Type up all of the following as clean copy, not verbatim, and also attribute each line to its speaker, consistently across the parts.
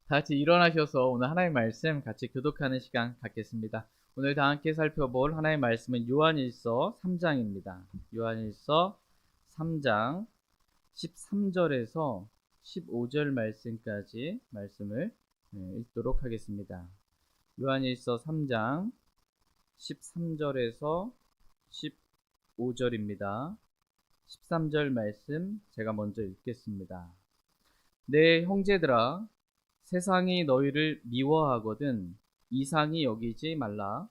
Speaker 1: 다 같이 일어나셔서 오늘 하나님의 말씀 같이 교독하는 시간 갖겠습니다. 오늘 다 함께 살펴볼 하나님의 말씀은 요한일서 3장입니다. 요한일서 3장 13절에서 15절 말씀까지 말씀을 읽도록 하겠습니다. 요한일서 3장 13절에서 15절입니다. 13절 말씀 제가 먼저 읽겠습니다. 내 형제들아, 세상이 너희를 미워하거든 이상히 여기지 말라.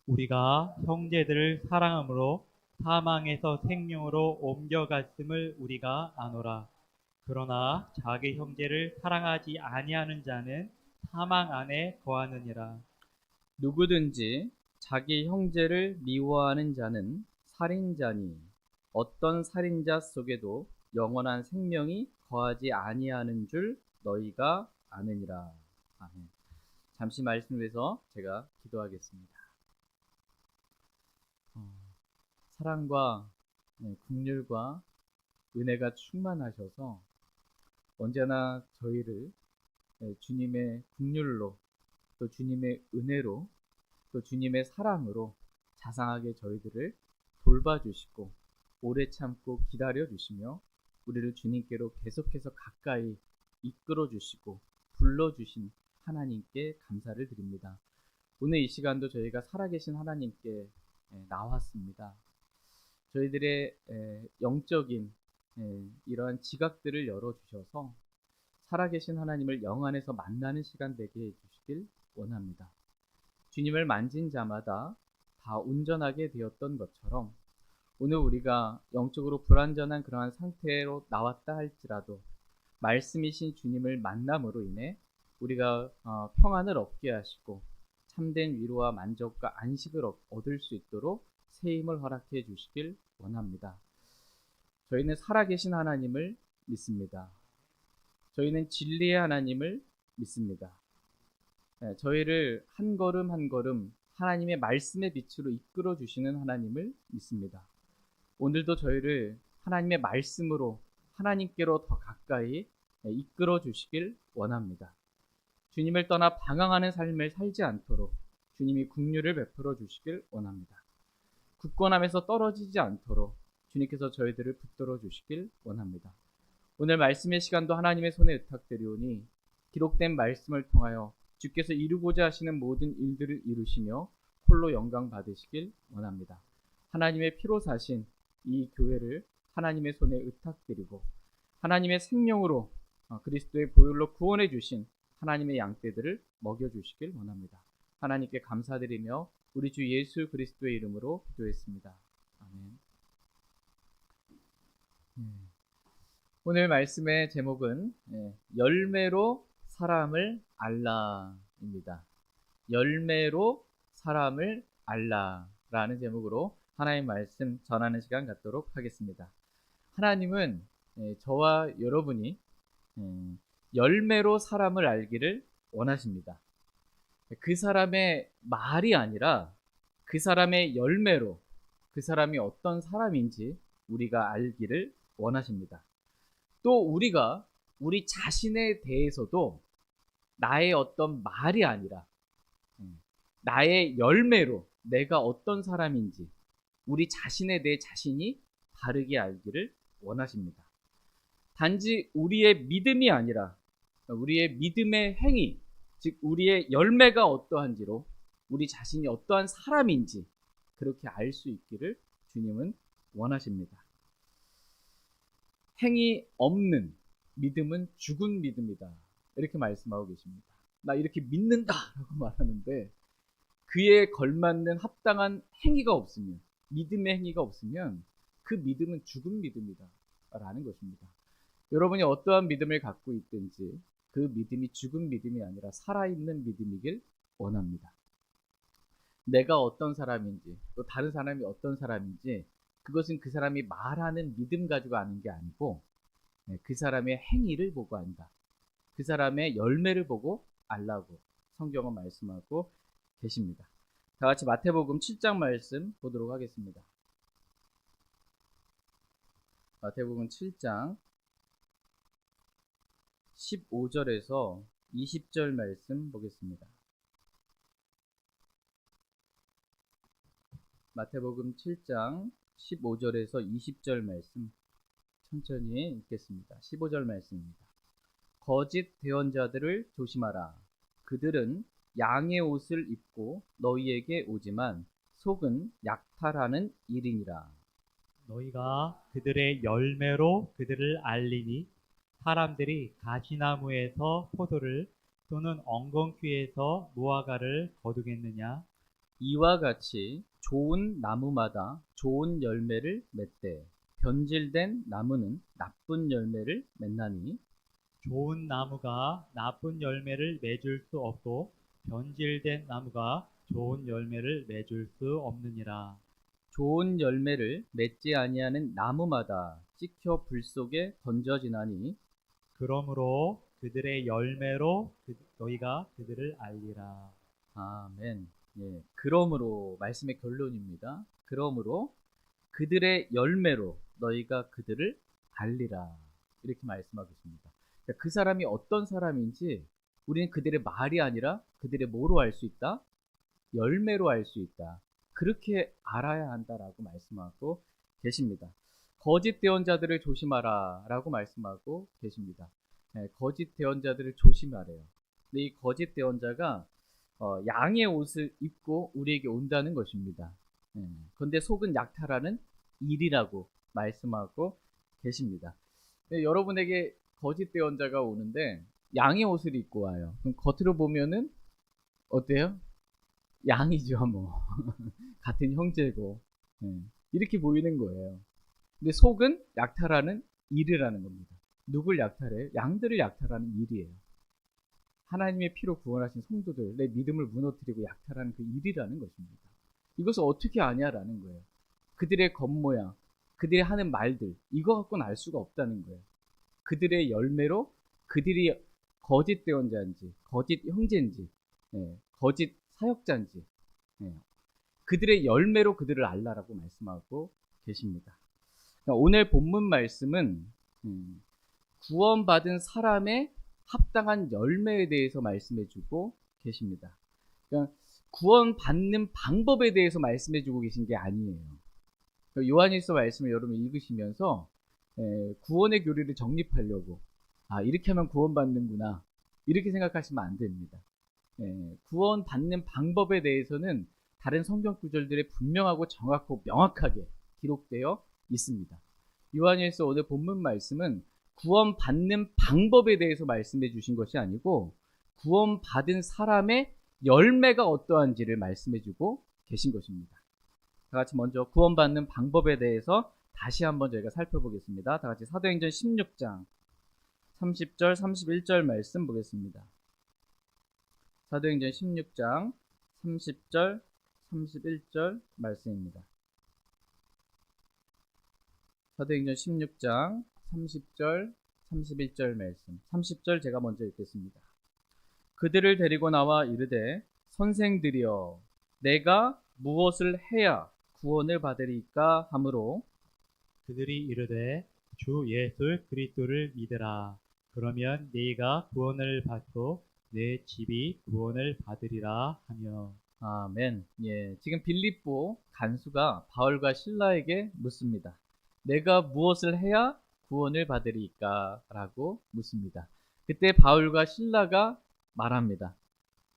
Speaker 2: 우리가 형제들을 사랑함으로 사망에서 생명으로 옮겨갔음을 우리가 아노라. 그러나 자기 형제를 사랑하지 아니하는 자는 사망 안에 거하느니라.
Speaker 1: 누구든지 자기 형제를 미워하는 자는 살인자니 어떤 살인자 속에도 영원한 생명이 거하지 아니하는 줄 너희가 아느니라. 아멘. 잠시 말씀을 위해서 제가 기도하겠습니다. 사랑과 긍휼과 은혜가 충만하셔서 언제나 저희를 주님의 긍휼로 또 주님의 은혜로 또 주님의 사랑으로 자상하게 저희들을 돌봐주시고 오래 참고 기다려주시며 우리를 주님께로 계속해서 가까이 이끌어주시고 불러주신 하나님께 감사를 드립니다. 오늘 이 시간도 저희가 살아계신 하나님께 나왔습니다. 저희들의 영적인 이러한 지각들을 열어주셔서 살아계신 하나님을 영 안에서 만나는 시간 되게 해주시길 원합니다. 주님을 만진 자마다 다 온전하게 되었던 것처럼 오늘 우리가 영적으로 불완전한 그러한 상태로 나왔다 할지라도 말씀이신 주님을 만남으로 인해 우리가 평안을 얻게 하시고 참된 위로와 만족과 안식을 얻을 수 있도록 새 힘을 허락해 주시길 원합니다. 저희는 살아계신 하나님을 믿습니다. 저희는 진리의 하나님을 믿습니다. 저희를 한 걸음 한 걸음 하나님의 말씀의 빛으로 이끌어 주시는 하나님을 믿습니다. 오늘도 저희를 하나님의 말씀으로 하나님께로 더 가까이 이끌어 주시길 원합니다. 주님을 떠나 방황하는 삶을 살지 않도록 주님이 긍휼을 베풀어 주시길 원합니다. 굳건함에서 떨어지지 않도록 주님께서 저희들을 붙들어 주시길 원합니다. 오늘 말씀의 시간도 하나님의 손에 의탁드리오니 기록된 말씀을 통하여 주께서 이루고자 하시는 모든 일들을 이루시며 홀로 영광 받으시길 원합니다. 하나님의 피로 사신 이 교회를 하나님의 손에 의탁드리고 하나님의 생명으로 그리스도의 보혈로 구원해 주신 하나님의 양떼들을 먹여주시길 원합니다. 하나님께 감사드리며 우리 주 예수 그리스도의 이름으로 기도했습니다. 아멘. 오늘 말씀의 제목은 열매로 사람을 알라입니다. 열매로 사람을 알라라는 제목으로 하나님의 말씀 전하는 시간 갖도록 하겠습니다. 하나님은 저와 여러분이 열매로 사람을 알기를 원하십니다. 그 사람의 말이 아니라 그 사람의 열매로 그 사람이 어떤 사람인지 우리가 알기를 원하십니다. 또 우리가 우리 자신에 대해서도 나의 어떤 말이 아니라 나의 열매로 내가 어떤 사람인지 우리 자신에 대해 자신이 바르게 알기를 원하십니다. 단지 우리의 믿음이 아니라 우리의 믿음의 행위, 즉 우리의 열매가 어떠한지로 우리 자신이 어떠한 사람인지 그렇게 알 수 있기를 주님은 원하십니다. 행위 없는 믿음은 죽은 믿음이다. 이렇게 말씀하고 계십니다. 나 이렇게 믿는다라고 말하는데 그에 걸맞는 합당한 행위가 없으면, 믿음의 행위가 없으면 그 믿음은 죽은 믿음이다 라는 것입니다. 여러분이 어떠한 믿음을 갖고 있든지 그 믿음이 죽은 믿음이 아니라 살아있는 믿음이길 원합니다. 내가 어떤 사람인지 또 다른 사람이 어떤 사람인지 그것은 그 사람이 말하는 믿음 가지고 아는 게 아니고 그 사람의 행위를 보고 안다. 그 사람의 열매를 보고 알라고 성경은 말씀하고 계십니다. 다 같이 마태복음 7장 말씀 보도록 하겠습니다. 마태복음 7장 15절에서 20절 말씀 보겠습니다. 마태복음 7장 15절에서 20절 말씀 천천히 읽겠습니다. 15절 말씀입니다. 거짓 대언자들을 조심하라. 그들은 양의 옷을 입고 너희에게 오지만 속은 약탈하는 일이니라.
Speaker 2: 너희가 그들의 열매로 그들을 알리니 사람들이 가시나무에서 포도를 또는 엉겅퀴에서 무화과를 거두겠느냐?
Speaker 1: 이와 같이 좋은 나무마다 좋은 열매를 맺되 변질된 나무는 나쁜 열매를 맺나니
Speaker 2: 좋은 나무가 나쁜 열매를 맺을 수 없고 변질된 나무가 좋은 열매를 맺을 수 없느니라.
Speaker 1: 좋은 열매를 맺지 아니하는 나무마다 찍혀 불 속에 던져지나니
Speaker 2: 그러므로 그들의 열매로 너희가 그들을 알리라.
Speaker 1: 아멘. 예, 그러므로 말씀의 결론입니다. 그러므로 그들의 열매로 너희가 그들을 알리라. 이렇게 말씀하고 있습니다. 그러니까 그 사람이 어떤 사람인지 우리는 그들의 말이 아니라 그들의 뭐로 알 수 있다? 열매로 알 수 있다. 그렇게 알아야 한다라고 말씀하고 계십니다. 거짓 대언자들을 조심하라 라고 말씀하고 계십니다. 네, 거짓 대언자들을 조심하래요. 근데 이 거짓 대언자가 양의 옷을 입고 우리에게 온다는 것입니다. 그런데 속은 약탈하는 일이라고 말씀하고 계십니다. 네, 여러분에게 거짓 대언자가 오는데 양의 옷을 입고 와요. 그럼 겉으로 보면은 어때요? 양이죠, 뭐. 같은 형제고. 이렇게 보이는 거예요. 근데 속은 약탈하는 일이라는 겁니다. 누굴 약탈해요? 양들을 약탈하는 일이에요. 하나님의 피로 구원하신 성도들의 믿음을 무너뜨리고 약탈하는 그 일이라는 것입니다. 이것을 어떻게 아냐라는 거예요. 그들의 겉모양, 그들이 하는 말들, 이거 갖고는 알 수가 없다는 거예요. 그들의 열매로 그들이 거짓 대언자인지, 거짓 형제인지, 거짓 사역자인지, 그들의 열매로 그들을 알라라고 말씀하고 계십니다. 오늘 본문 말씀은 구원받은 사람의 합당한 열매에 대해서 말씀해주고 계십니다. 그러니까 구원받는 방법에 대해서 말씀해주고 계신 게 아니에요. 요한일서 말씀을 여러분 읽으시면서 구원의 교리를 정립하려고 이렇게 하면 구원받는구나 이렇게 생각하시면 안 됩니다. 구원받는 방법에 대해서는 다른 성경 구절들에 분명하고 정확하고 명확하게 기록되어 있습니다. 요한일서 오늘 본문 말씀은 구원받는 방법에 대해서 말씀해 주신 것이 아니고 구원받은 사람의 열매가 어떠한지를 말씀해 주고 계신 것입니다. 다 같이 먼저 구원받는 방법에 대해서 다시 한번 저희가 살펴보겠습니다. 다 같이 사도행전 16장 30절 31절 말씀 보겠습니다. 사도행전 16장 30절 31절 말씀입니다. 사도행전 16장 30절 31절 말씀. 30절 제가 먼저 읽겠습니다. 그들을 데리고 나와 이르되 선생들이여 내가 무엇을 해야 구원을 받으리까 하므로
Speaker 2: 그들이 이르되 주 예수 그리스도를 믿으라. 그러면 네가 구원을 받고 내 집이 구원을 받으리라 하며.
Speaker 1: 아멘. 예, 지금 빌립보 간수가 바울과 실라에게 묻습니다. 내가 무엇을 해야 구원을 받으리까? 라고 묻습니다. 그때 바울과 실라가 말합니다.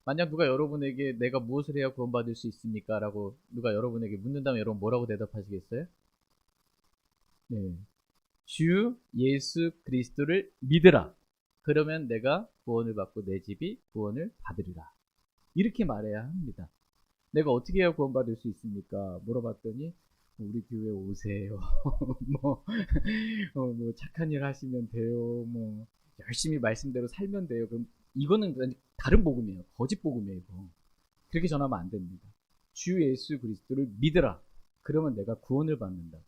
Speaker 1: 만약 누가 여러분에게 내가 무엇을 해야 구원받을 수 있습니까? 라고 누가 여러분에게 묻는다면 여러분 뭐라고 대답하시겠어요? 네. 주 예수 그리스도를 믿으라. 그러면 내가 구원을 받고 내 집이 구원을 받으리라. 이렇게 말해야 합니다. 내가 어떻게 해야 구원받을 수 있습니까? 물어봤더니 우리 교회 오세요. 뭐 착한 일 하시면 돼요. 뭐 열심히 말씀대로 살면 돼요. 그럼 이거는 다른 복음이에요. 거짓 복음이에요. 이거. 그렇게 전하면 안 됩니다. 주 예수 그리스도를 믿으라. 그러면 내가 구원을 받는다고.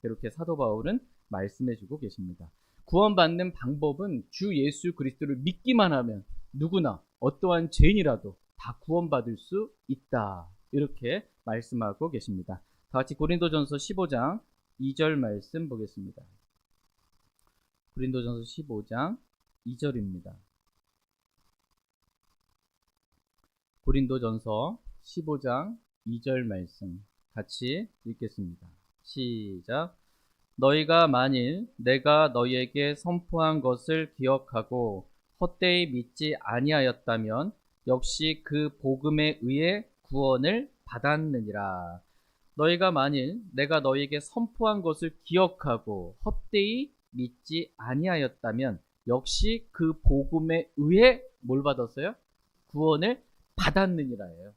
Speaker 1: 이렇게 사도 바울은 말씀해주고 계십니다. 구원받는 방법은 주 예수 그리스도를 믿기만 하면 누구나 어떠한 죄인이라도 다 구원받을 수 있다. 이렇게 말씀하고 계십니다. 다 같이 고린도전서 15장 2절 말씀 보겠습니다. 고린도전서 15장 2절입니다. 고린도전서 15장 2절 말씀 같이 읽겠습니다. 시작. 너희가 만일 내가 너희에게 선포한 것을 기억하고 헛되이 믿지 아니하였다면 역시 그 복음에 의해 구원을 받았느니라. 너희가 만일 내가 너희에게 선포한 것을 기억하고 헛되이 믿지 아니하였다면 역시 그 복음에 의해 뭘 받았어요? 구원을 받았느니라예요.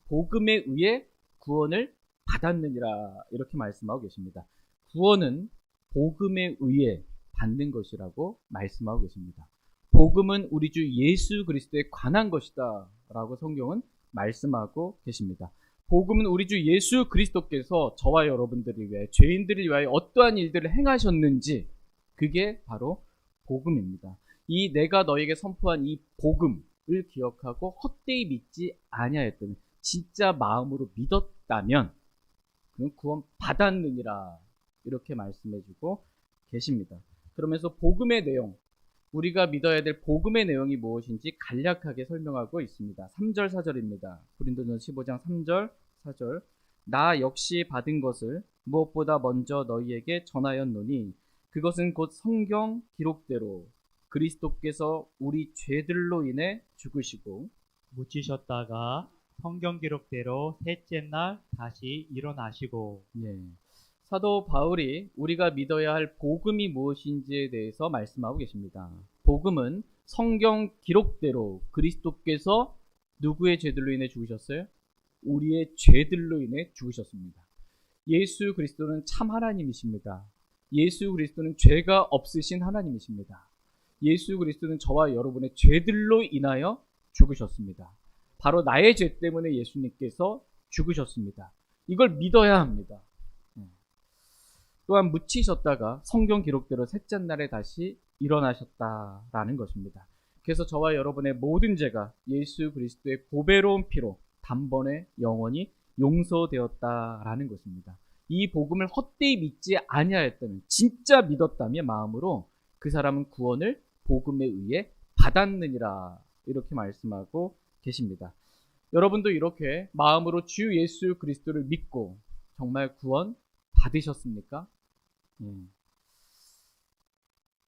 Speaker 1: 복음에 의해 구원을 받았느니라 이렇게 말씀하고 계십니다. 구원은 복음에 의해 받는 것이라고 말씀하고 계십니다. 복음은 우리 주 예수 그리스도에 관한 것이다 라고 성경은 말씀하고 계십니다. 복음은 우리 주 예수 그리스도께서 저와 여러분들을 위해, 죄인들을 위하여 어떠한 일들을 행하셨는지, 그게 바로 복음입니다. 이 내가 너에게 선포한 이 복음을 기억하고 헛되이 믿지 아니하였다면, 진짜 마음으로 믿었다면 그는 구원 받았느니라 이렇게 말씀해주고 계십니다. 그러면서 복음의 내용, 우리가 믿어야 될 복음의 내용이 무엇인지 간략하게 설명하고 있습니다. 3절 4절입니다. 고린도전서 15장 3절 4절. 나 역시 받은 것을 무엇보다 먼저 너희에게 전하였노니 그것은 곧 성경 기록대로 그리스도께서 우리 죄들로 인해 죽으시고
Speaker 2: 묻히셨다가 성경 기록대로 셋째 날 다시 일어나시고.
Speaker 1: 예. 사도 바울이 우리가 믿어야 할 복음이 무엇인지에 대해서 말씀하고 계십니다. 복음은 성경 기록대로 그리스도께서 누구의 죄들로 인해 죽으셨어요? 우리의 죄들로 인해 죽으셨습니다. 예수 그리스도는 참 하나님이십니다. 예수 그리스도는 죄가 없으신 하나님이십니다. 예수 그리스도는 저와 여러분의 죄들로 인하여 죽으셨습니다. 바로 나의 죄 때문에 예수님께서 죽으셨습니다. 이걸 믿어야 합니다. 또한 묻히셨다가 성경 기록대로 셋째 날에 다시 일어나셨다라는 것입니다. 그래서 저와 여러분의 모든 죄가 예수 그리스도의 보배로운 피로 단번에 영원히 용서되었다라는 것입니다. 이 복음을 헛되이 믿지 아니하였다면, 진짜 믿었다면 마음으로, 그 사람은 구원을 복음에 의해 받았느니라 이렇게 말씀하고 계십니다. 여러분도 이렇게 마음으로 주 예수 그리스도를 믿고 정말 구원 받으셨습니까?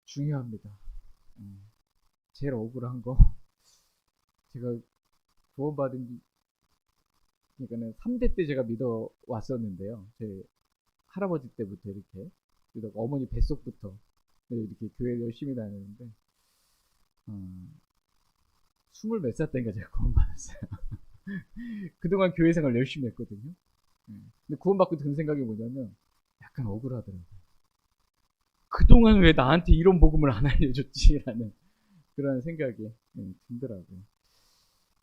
Speaker 1: 중요합니다. 제일 억울한 거, 제가 구원받은 그러니까는 3대 때 제가 믿어 왔었는데요. 제 할아버지 때부터 이렇게, 어머니 뱃속부터 이렇게 교회 열심히 다녔는데 20몇 살 때인가 제가 구원받았어요. 그동안 교회 생활 열심히 했거든요. 근데 구원받고 든 생각이 뭐냐면 약간 억울하더라고요. 그동안 왜 나한테 이런 복음을 안 알려줬지라는 그런 생각이 들더라고요.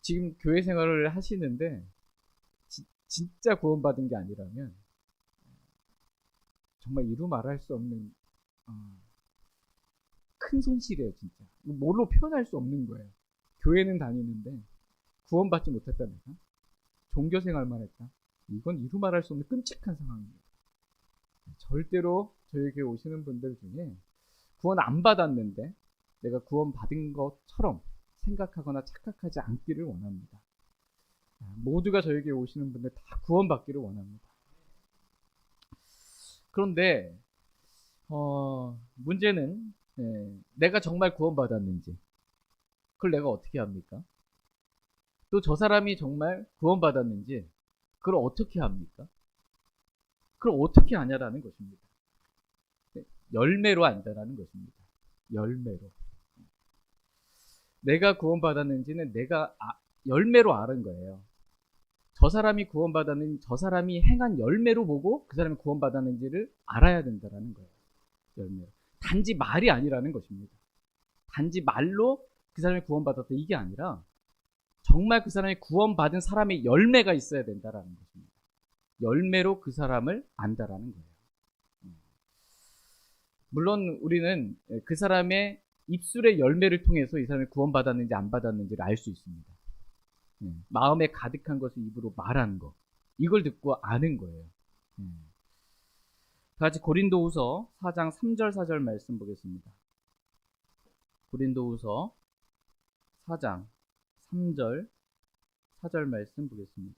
Speaker 1: 지금 교회 생활을 하시는데 진짜 구원받은 게 아니라면 정말 이루 말할 수 없는 큰 손실이에요. 진짜 뭘로 표현할 수 없는 거예요. 교회는 다니는데 구원받지 못했다니까, 종교 생활만 했다, 이건 이루 말할 수 없는 끔찍한 상황입니다. 절대로 저에게 오시는 분들 중에 구원 안 받았는데 내가 구원 받은 것처럼 생각하거나 착각하지 않기를 원합니다. 모두가 저에게 오시는 분들 다 구원받기를 원합니다. 그런데 문제는 내가 정말 구원받았는지 그걸 내가 어떻게 합니까? 또 저 사람이 정말 구원받았는지 그걸 어떻게 합니까? 그걸 어떻게 아냐라는 것입니다. 열매로 안다라는 것입니다. 열매로. 내가 구원받았는지는 내가 열매로 아는 거예요. 저 사람이 구원받았는지 저 사람이 행한 열매로 보고 그 사람이 구원받았는지를 알아야 된다는 거예요. 열매로. 단지 말이 아니라는 것입니다. 단지 말로 그 사람이 구원받았다 이게 아니라 정말 그 사람이 구원받은 사람의 열매가 있어야 된다는 것입니다. 열매로 그 사람을 안다라는 거예요. 물론 우리는 그 사람의 입술의 열매를 통해서 이 사람이 구원받았는지 안 받았는지를 알 수 있습니다. 마음에 가득한 것을 입으로 말하는 것, 이걸 듣고 아는 거예요. 같이 고린도후서 4장 3절 4절 말씀 보겠습니다. 고린도후서 4장 3절 4절 말씀 보겠습니다.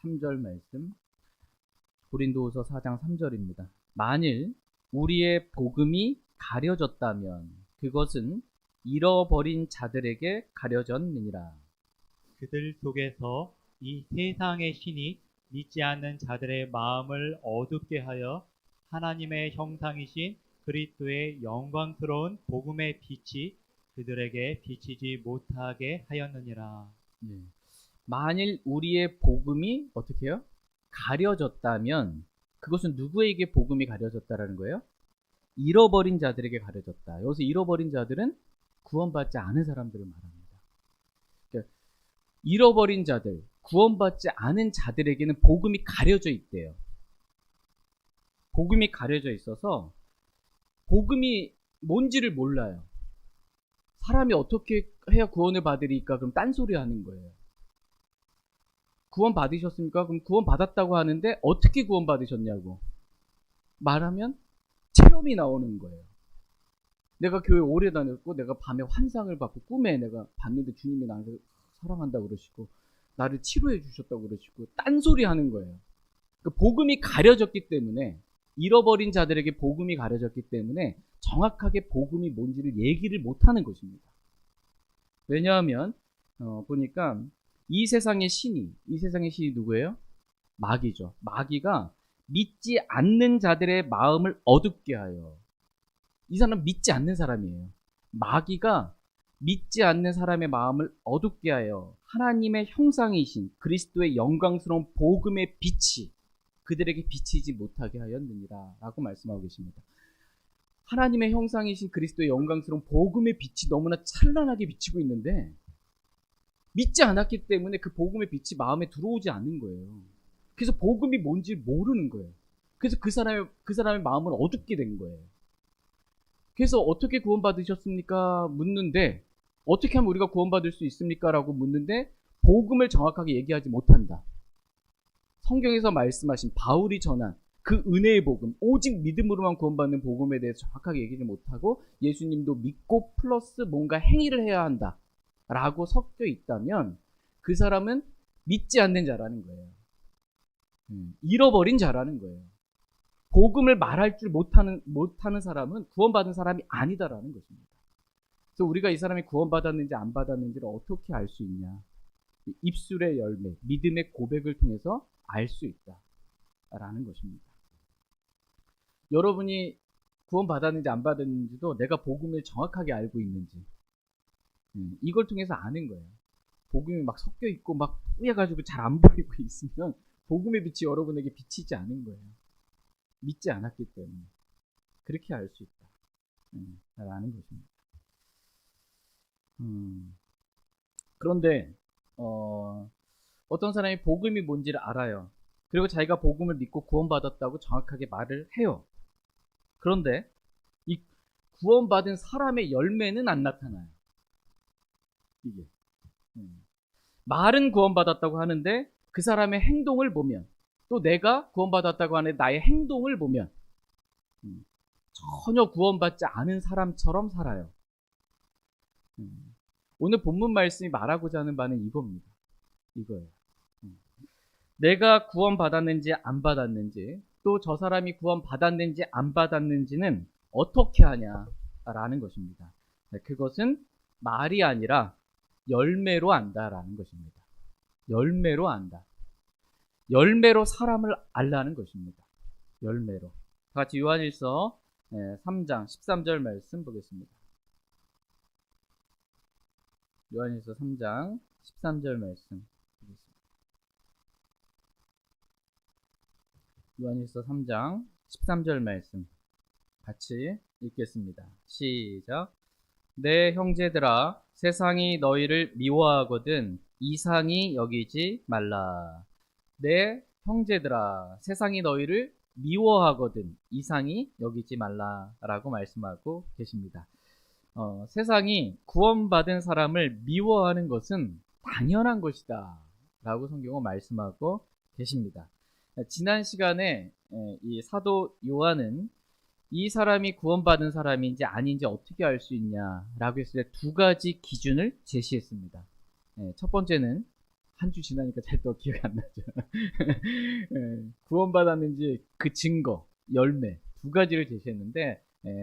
Speaker 1: 3절 말씀. 고린도후서 4장 3절입니다. 만일 우리의 복음이 가려졌다면 그것은 잃어버린 자들에게 가려졌느니라.
Speaker 2: 그들 속에서 이 세상의 신이 믿지 않는 자들의 마음을 어둡게 하여 하나님의 형상이신 그리스도의 영광스러운 복음의 빛이 그들에게 비치지 못하게 하였느니라.
Speaker 1: 예. 만일 우리의 복음이 어떻게 해요? 가려졌다면 그것은 누구에게 복음이 가려졌다라는 거예요? 잃어버린 자들에게 가려졌다. 여기서 잃어버린 자들은 구원받지 않은 사람들을 말합니다. 그러니까 잃어버린 자들, 구원받지 않은 자들에게는 복음이 가려져 있대요. 복음이 가려져 있어서 복음이 뭔지를 몰라요. 사람이 어떻게 해야 구원을 받으리까? 그럼 딴소리 하는 거예요. 구원 받으셨습니까? 그럼 구원 받았다고 하는데 어떻게 구원 받으셨냐고 말하면 체험이 나오는 거예요. 내가 교회 오래 다녔고 내가 밤에 환상을 받고 꿈에 내가 봤는데 주님이 나를 사랑한다고 그러시고 나를 치료해 주셨다고 그러시고 딴소리 하는 거예요. 그 복음이 가려졌기 때문에, 잃어버린 자들에게 복음이 가려졌기 때문에 정확하게 복음이 뭔지를 얘기를 못하는 것입니다. 왜냐하면 보니까 이 세상의 신이 누구예요? 마귀죠. 마귀가 믿지 않는 자들의 마음을 어둡게 하여, 이 사람은 믿지 않는 사람이에요. 마귀가 믿지 않는 사람의 마음을 어둡게 하여 하나님의 형상이신 그리스도의 영광스러운 복음의 빛이 그들에게 비치지 못하게 하였느니라 라고 말씀하고 계십니다. 하나님의 형상이신 그리스도의 영광스러운 복음의 빛이 너무나 찬란하게 비치고 있는데 믿지 않았기 때문에 그 복음의 빛이 마음에 들어오지 않는 거예요. 그래서 복음이 뭔지 모르는 거예요. 그래서 그 사람의 마음은 어둡게 된 거예요. 그래서 어떻게 구원받으셨습니까? 묻는데, 어떻게 하면 우리가 구원받을 수 있습니까? 라고 묻는데 복음을 정확하게 얘기하지 못한다. 성경에서 말씀하신 바울이 전한 그 은혜의 복음, 오직 믿음으로만 구원받는 복음에 대해서 정확하게 얘기를 못하고 예수님도 믿고 플러스 뭔가 행위를 해야 한다 라고 섞여 있다면 그 사람은 믿지 않는 자라는 거예요. 잃어버린 자라는 거예요. 복음을 말할 줄 못하는 사람은 구원받은 사람이 아니다라는 것입니다. 그래서 우리가 이 사람이 구원받았는지 안 받았는지를 어떻게 알 수 있냐? 입술의 열매, 믿음의 고백을 통해서 알 수 있다라는 것입니다. 여러분이 구원받았는지 안 받았는지도 내가 복음을 정확하게 알고 있는지 이걸 통해서 아는 거예요. 복음이 막 섞여 있고 막 뿌여가지고 잘 안 보이고 있으면 복음의 빛이 여러분에게 비치지 않은 거예요. 믿지 않았기 때문에. 그렇게 알 수 있다 라는 것입니다. 그런데 어떤 사람이 복음이 뭔지를 알아요. 그리고 자기가 복음을 믿고 구원받았다고 정확하게 말을 해요. 그런데 이 구원받은 사람의 열매는 안 나타나요. 이게 말은 구원받았다고 하는데 그 사람의 행동을 보면, 또 내가 구원받았다고 하는 나의 행동을 보면 전혀 구원받지 않은 사람처럼 살아요. 오늘 본문 말씀이 말하고자 하는 바는 이겁니다. 이거예요. 내가 구원받았는지 안 받았는지, 또 저 사람이 구원받았는지 안 받았는지는 어떻게 하냐라는 것입니다. 그것은 말이 아니라 열매로 안다라는 것입니다. 열매로 안다. 열매로 사람을 알라는 것입니다. 열매로. 같이 요한일서 3장 13절 말씀 보겠습니다. 요한일서 3장 13절 말씀 보겠습니다. 요한일서 3장 13절 말씀 같이 읽겠습니다. 시작. 내 형제들아, 세상이 너희를 미워하거든 이상히 여기지 말라. 내 형제들아, 세상이 너희를 미워하거든 이상히 여기지 말라 라고 말씀하고 계십니다. 세상이 구원받은 사람을 미워하는 것은 당연한 것이다 라고 성경은 말씀하고 계십니다. 지난 시간에 이 사도 요한은 이 사람이 구원받은 사람인지 아닌지 어떻게 알 수 있냐라고 했을 때 두 가지 기준을 제시했습니다. 첫 번째는 한 주 지나니까 잘 또 기억이 안 나죠. 구원받았는지 그 증거, 열매 두 가지를 제시했는데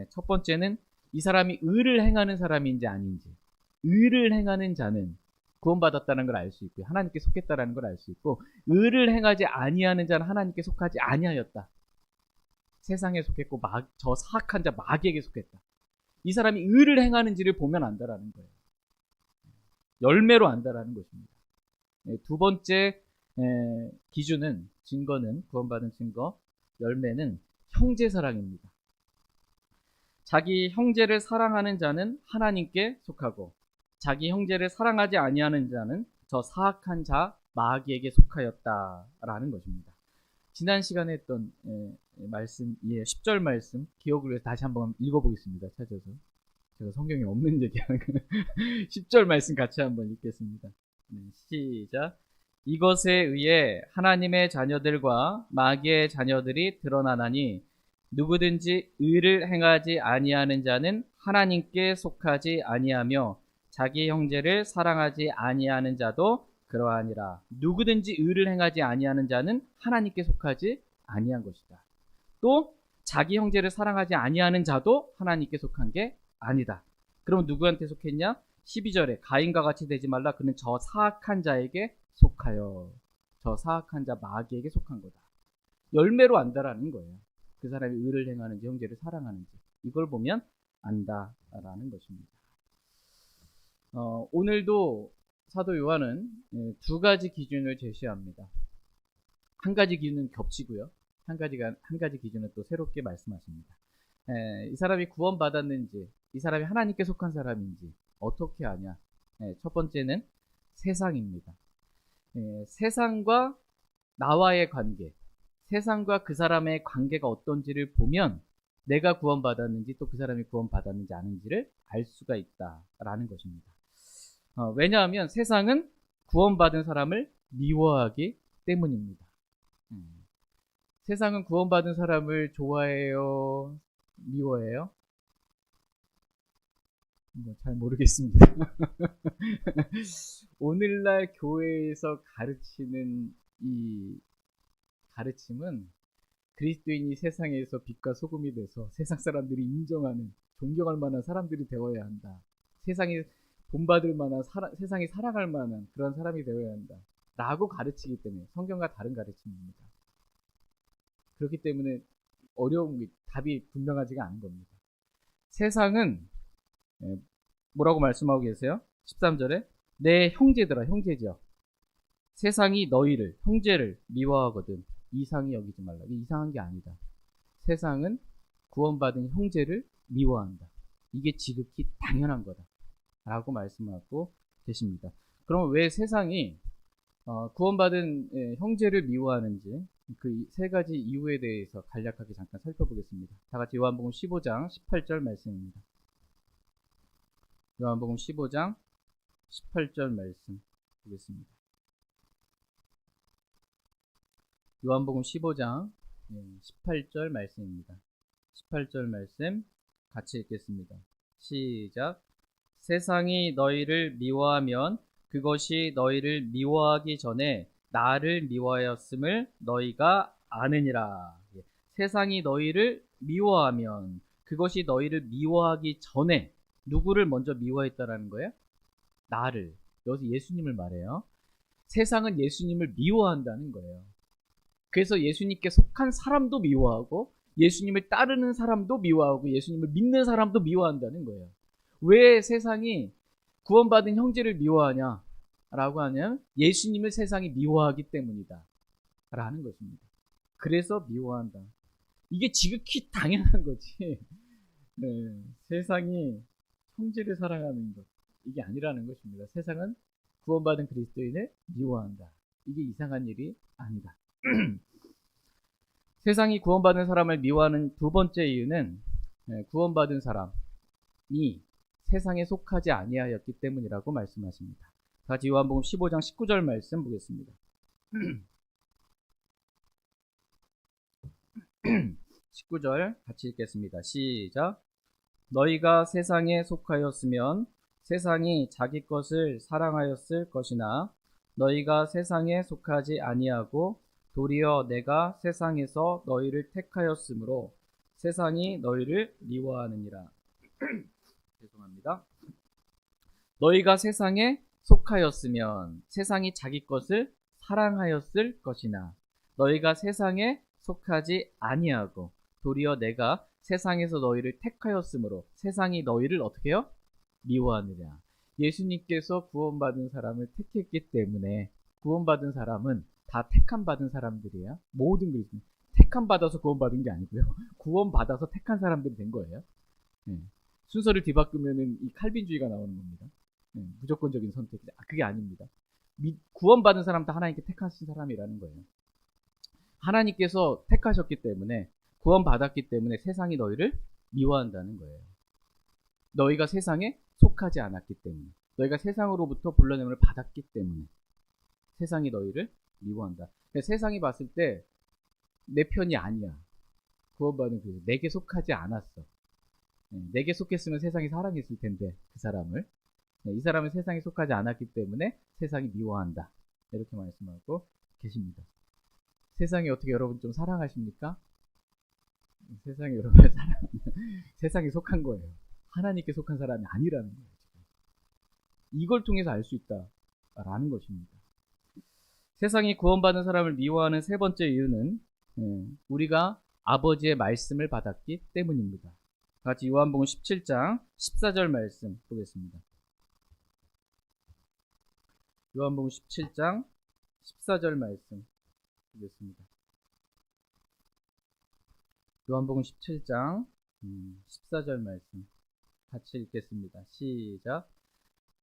Speaker 1: 첫 번째는 이 사람이 의를 행하는 사람인지 아닌지. 의를 행하는 자는 구원받았다는 걸 알 수 있고요. 하나님께 속했다라는 걸 알 수 있고, 의를 행하지 아니하는 자는 하나님께 속하지 아니하였다. 세상에 속했고 저 사악한 자 마귀에게 속했다. 이 사람이 의를 행하는지를 보면 안다라는 거예요. 열매로 안다라는 것입니다. 두 번째 기준은, 증거는, 구원받은 증거, 열매는 형제 사랑입니다. 자기 형제를 사랑하는 자는 하나님께 속하고 자기 형제를 사랑하지 아니하는 자는 저 사악한 자 마귀에게 속하였다라는 것입니다. 지난 시간에 했던 말씀, 10절 말씀 기억을 위해서 다시 한번 읽어보겠습니다. 찾아서. 제가 성경에 없는 얘기하는 10절 말씀 같이 한번 읽겠습니다. 시작. 이것에 의해 하나님의 자녀들과 마귀의 자녀들이 드러나나니 누구든지 의를 행하지 아니하는 자는 하나님께 속하지 아니하며 자기 형제를 사랑하지 아니하는 자도 그러하니라. 누구든지 의를 행하지 아니하는 자는 하나님께 속하지 아니한 것이다. 또 자기 형제를 사랑하지 아니하는 자도 하나님께 속한 게 아니다. 그럼 누구한테 속했냐? 12절에 가인과 같이 되지 말라. 그는 저 사악한 자에게 속하여. 저 사악한 자 마귀에게 속한 거다. 열매로 안다라는 거예요. 그 사람이 의를 행하는지 형제를 사랑하는지 이걸 보면 안다라는 것입니다. 오늘도 사도 요한은 두 가지 기준을 제시합니다. 한 가지 기준은 겹치고요. 한 가지 기준은 또 새롭게 말씀하십니다. 이 사람이 구원받았는지, 이 사람이 하나님께 속한 사람인지 어떻게 아냐? 첫 번째는 세상입니다. 세상과 나와의 관계, 세상과 그 사람의 관계가 어떤지를 보면 내가 구원받았는지 또 그 사람이 구원받았는지 아닌지를 알 수가 있다라는 것입니다. 왜냐하면 세상은 구원받은 사람을 미워하기 때문입니다. 세상은 구원받은 사람을 좋아해요? 미워해요? 잘 모르겠습니다. 오늘날 교회에서 가르치는 이 가르침은 그리스도인이 세상에서 빛과 소금이 돼서 세상 사람들이 인정하는, 존경할 만한 사람들이 되어야 한다. 세상이 본받을 만한, 세상이 사랑할 만한 그런 사람이 되어야 한다. 라고 가르치기 때문에 성경과 다른 가르침입니다. 그렇기 때문에 어려운 게 답이 분명하지가 않은 겁니다. 세상은 뭐라고 말씀하고 계세요? 13절에 내 형제들아, 형제죠. 세상이 너희를, 형제를 미워하거든 이상히 여기지 말라. 이게 이상한 게 아니다. 세상은 구원받은 형제를 미워한다. 이게 지극히 당연한 거다. 라고 말씀하고 계십니다. 그럼 왜 세상이 구원받은 형제를 미워하는지 그 세 가지 이유에 대해서 간략하게 잠깐 살펴보겠습니다. 다 같이 요한복음 15장 18절 말씀입니다. 요한복음 15장 18절 말씀 보겠습니다. 요한복음 15장 18절 말씀입니다. 18절 말씀 같이 읽겠습니다. 시작. 세상이 너희를 미워하면 그것이 너희를 미워하기 전에 나를 미워하였음을 너희가 아느니라. 세상이 너희를 미워하면 그것이 너희를 미워하기 전에 누구를 먼저 미워했다라는 거예요? 나를. 여기서 예수님을 말해요. 세상은 예수님을 미워한다는 거예요. 그래서 예수님께 속한 사람도 미워하고 예수님을 따르는 사람도 미워하고 예수님을 믿는 사람도 미워한다는 거예요. 왜 세상이 구원받은 형제를 미워하냐? 라고 하면 예수님을 세상이 미워하기 때문이다. 라는 것입니다. 그래서 미워한다. 이게 지극히 당연한 거지. 네, 세상이 형제를 사랑하는 것. 이게 아니라는 것입니다. 세상은 구원받은 그리스도인을 미워한다. 이게 이상한 일이 아니다. 세상이 구원받은 사람을 미워하는 두 번째 이유는 구원받은 사람이 세상에 속하지 아니하였기 때문이라고 말씀하십니다. 같이 요한복음 15장 19절 말씀 보겠습니다. 19절 같이 읽겠습니다. 시작. 너희가 세상에 속하였으면 세상이 자기 것을 사랑하였을 것이나 너희가 세상에 속하지 아니하고 도리어 내가 세상에서 너희를 택하였으므로 세상이 너희를 미워하느니라. 죄송합니다. 너희가 세상에 속하였으면 세상이 자기 것을 사랑하였을 것이나 너희가 세상에 속하지 아니하고 도리어 내가 세상에서 너희를 택하였으므로 세상이 너희를 어떻게 해요? 미워하느냐. 예수님께서 구원받은 사람을 택했기 때문에 구원받은 사람은 다 택함 받은 사람들이에요. 모든 그리스도인 택함 받아서 구원받은 게 아니고요. 구원받아서 택한 사람들이 된 거예요. 순서를 뒤바꾸면은 이 칼빈주의가 나오는 겁니다. 무조건적인 선택. 그게 아닙니다. 구원받은 사람 다 하나님께 택하신 사람이라는 거예요. 하나님께서 택하셨기 때문에 구원받았기 때문에 세상이 너희를 미워한다는 거예요. 너희가 세상에 속하지 않았기 때문에 너희가 세상으로부터 불러냄을 받았기 때문에 세상이 너희를 미워한다. 세상이 봤을 때 내 편이 아니야. 구원받은 그 내게 속하지 않았어. 내게 속했으면 세상이 사랑했을 텐데 그 사람을 이 사람은 세상에 속하지 않았기 때문에 세상이 미워한다. 이렇게 말씀하고 계십니다. 세상이 어떻게 여러분 좀 사랑하십니까? 세상이 여러분을 사랑하면 세상에 속한 거예요. 하나님께 속한 사람이 아니라는 거예요. 지금. 이걸 통해서 알 수 있다라는 것입니다. 세상이 구원받은 사람을 미워하는 세 번째 이유는 우리가 아버지의 말씀을 받았기 때문입니다. 같이 요한복음 17장 14절 말씀 보겠습니다. 요한복음 17장 14절 말씀 보겠습니다. 요한복음 17장 14절 말씀 같이 읽겠습니다. 시작.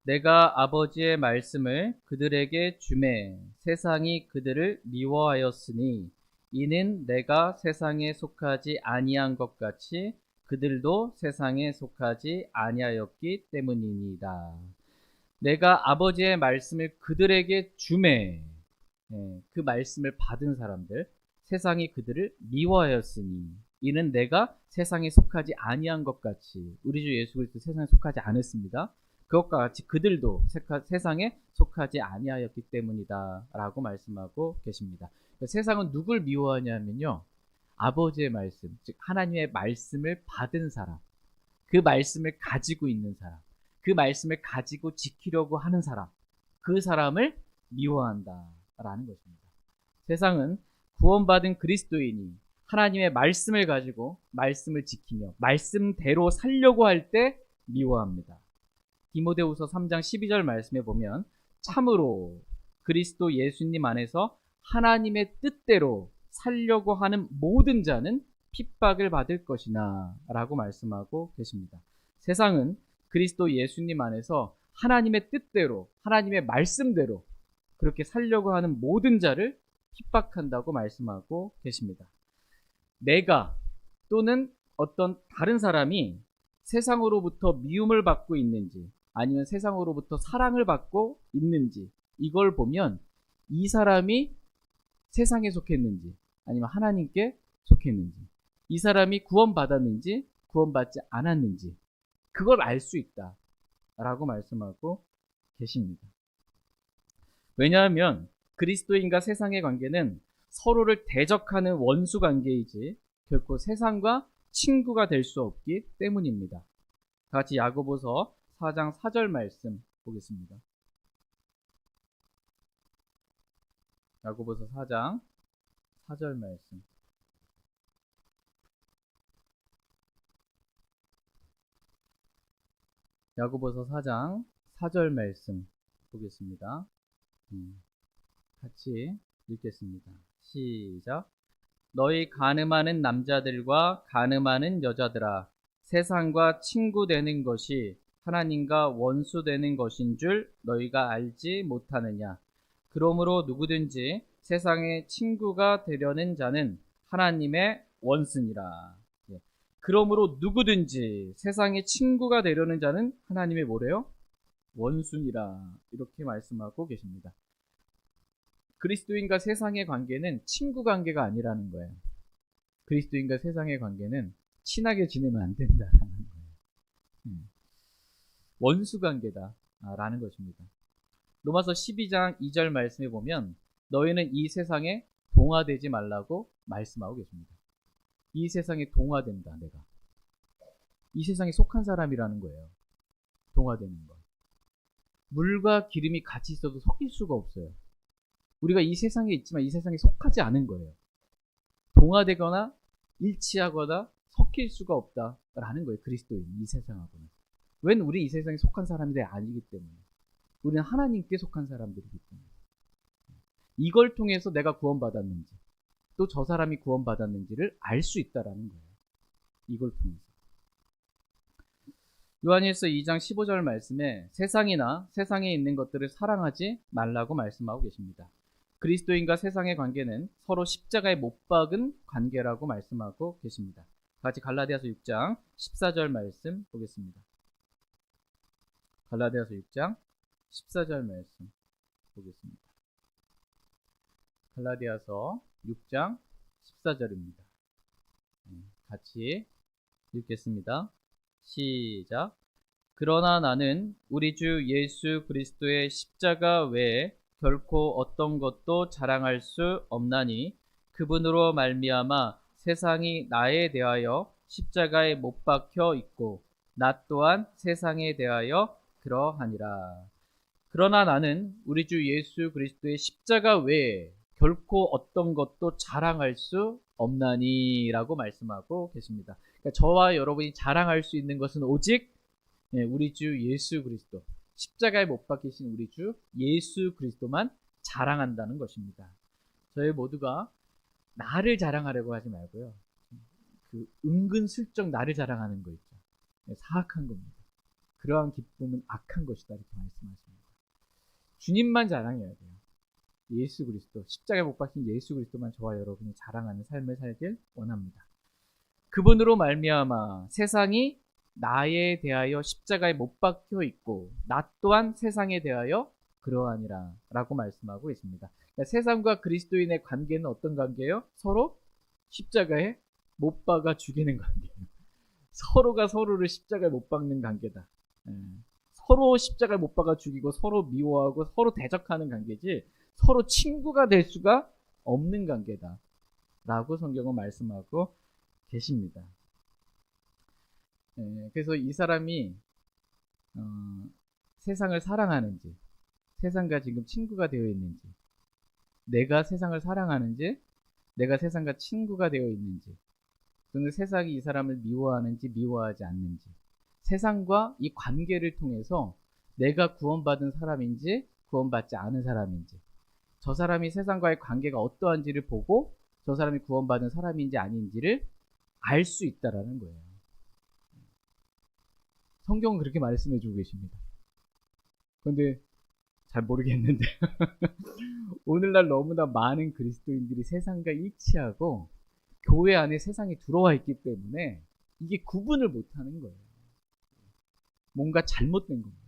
Speaker 1: 내가 아버지의 말씀을 그들에게 주매 세상이 그들을 미워하였으니 이는 내가 세상에 속하지 아니한 것 같이 그들도 세상에 속하지 아니하였기 때문이니이다. 내가 아버지의 말씀을 그들에게 주매 그 말씀을 받은 사람들 세상이 그들을 미워하였으니 이는 내가 세상에 속하지 아니한 것 같이 우리 주 예수 그리스도 세상에 속하지 않았습니다. 그것과 같이 그들도 세상에 속하지 아니하였기 때문이다 라고 말씀하고 계십니다. 세상은 누굴 미워하냐면요 아버지의 말씀, 즉 하나님의 말씀을 받은 사람, 그 말씀을 가지고 있는 사람, 그 말씀을 가지고 지키려고 하는 사람, 그 사람을 미워한다라는 것입니다. 세상은 구원받은 그리스도인이 하나님의 말씀을 가지고 말씀을 지키며 말씀대로 살려고 할 때 미워합니다. 디모데후서 3장 12절 말씀에 보면 참으로 그리스도 예수님 안에서 하나님의 뜻대로 살려고 하는 모든 자는 핍박을 받을 것이나 라고 말씀하고 계십니다. 세상은 그리스도 예수님 안에서 하나님의 뜻대로 하나님의 말씀대로 그렇게 살려고 하는 모든 자를 핍박한다고 말씀하고 계십니다. 내가 또는 어떤 다른 사람이 세상으로부터 미움을 받고 있는지 아니면 세상으로부터 사랑을 받고 있는지 이걸 보면 이 사람이 세상에 속했는지 아니면 하나님께 속했는지 이 사람이 구원받았는지 구원받지 않았는지 그걸 알 수 있다 라고 말씀하고 계십니다. 왜냐하면 그리스도인과 세상의 관계는 서로를 대적하는 원수 관계이지 결코 세상과 친구가 될 수 없기 때문입니다. 같이 야고보서 4장 4절 말씀 보겠습니다. 야고보서 4장 4절 말씀. 야고보서 4장 4절 말씀 보겠습니다. 같이 읽겠습니다. 시작. 너희 간음하는 남자들과 간음하는 여자들아 세상과 친구 되는 것이 하나님과 원수 되는 것인 줄 너희가 알지 못하느냐. 그러므로 누구든지 세상의 친구가 되려는 자는 하나님의 원수니라. 그러므로 누구든지 세상의 친구가 되려는 자는 하나님의 뭐래요? 원수니라. 이렇게 말씀하고 계십니다. 그리스도인과 세상의 관계는 친구 관계가 아니라는 거예요. 그리스도인과 세상의 관계는 친하게 지내면 안 된다라는 거예요. 원수 관계다라는 것입니다. 로마서 12장 2절 말씀에 보면 너희는 이 세상에 동화되지 말라고 말씀하고 계십니다. 이 세상에 동화된다. 내가 이 세상에 속한 사람이라는 거예요. 동화되는 것. 물과 기름이 같이 있어도 섞일 수가 없어요. 우리가 이 세상에 있지만 이 세상에 속하지 않은 거예요. 동화되거나 일치하거나 섞일 수가 없다라는 거예요. 그리스도인 이 세상하고는. 웬 우리 이 세상에 속한 사람들이 아니기 때문에. 우리는 하나님께 속한 사람들이기 때문에. 이걸 통해서 내가 구원받았는지 또 저 사람이 구원받았는지를 알 수 있다라는 거예요. 이걸 통해서. 요한일서 2장 15절 말씀에 세상이나 세상에 있는 것들을 사랑하지 말라고 말씀하고 계십니다. 그리스도인과 세상의 관계는 서로 십자가에 못 박은 관계라고 말씀하고 계십니다. 같이 갈라디아서 6장 14절 말씀 보겠습니다. 갈라디아서 6장 14절 말씀 보겠습니다. 갈라디아서 6장 14절입니다. 같이 읽겠습니다. 시작. 그러나 나는 우리 주 예수 그리스도의 십자가 외에 결코 어떤 것도 자랑할 수 없나니 그분으로 말미암아 세상이 나에 대하여 십자가에 못 박혀 있고 나 또한 세상에 대하여 그러하니라. 그러나 나는 우리 주 예수 그리스도의 십자가 외에 결코 어떤 것도 자랑할 수 없나니 라고 말씀하고 계십니다. 그러니까 저와 여러분이 자랑할 수 있는 것은 오직 우리 주 예수 그리스도, 십자가에 못 박히신 우리 주 예수 그리스도만 자랑한다는 것입니다. 저희 모두가 나를 자랑하려고 하지 말고요. 그 은근슬쩍 나를 자랑하는 거 있죠. 사악한 겁니다. 그러한 기쁨은 악한 것이다 이렇게 말씀하십니다. 주님만 자랑해야 돼요. 예수 그리스도, 십자가에 못 박힌 예수 그리스도만 저와 여러분이 자랑하는 삶을 살길 원합니다. 그분으로 말미암아 세상이 나에 대하여 십자가에 못 박혀 있고 나 또한 세상에 대하여 그러하니라 라고 말씀하고 있습니다. 그러니까 세상과 그리스도인의 관계는 어떤 관계예요? 서로 십자가에 못 박아 죽이는 관계예요. 서로가 서로를 십자가에 못 박는 관계다. 서로 십자가에 못 박아 죽이고 서로 미워하고 서로 대적하는 관계지 서로 친구가 될 수가 없는 관계다 라고 성경은 말씀하고 계십니다. 그래서 이 사람이 세상을 사랑하는지 세상과 지금 친구가 되어 있는지 내가 세상을 사랑하는지 내가 세상과 친구가 되어 있는지 또는 세상이 이 사람을 미워하는지 미워하지 않는지 세상과 이 관계를 통해서 내가 구원받은 사람인지 구원받지 않은 사람인지 저 사람이 세상과의 관계가 어떠한지를 보고 저 사람이 구원받은 사람인지 아닌지를 알 수 있다라는 거예요. 성경은 그렇게 말씀해 주고 계십니다. 그런데 잘 모르겠는데 오늘날 너무나 많은 그리스도인들이 세상과 일치하고 교회 안에 세상이 들어와 있기 때문에 이게 구분을 못하는 거예요. 뭔가 잘못된 겁니다.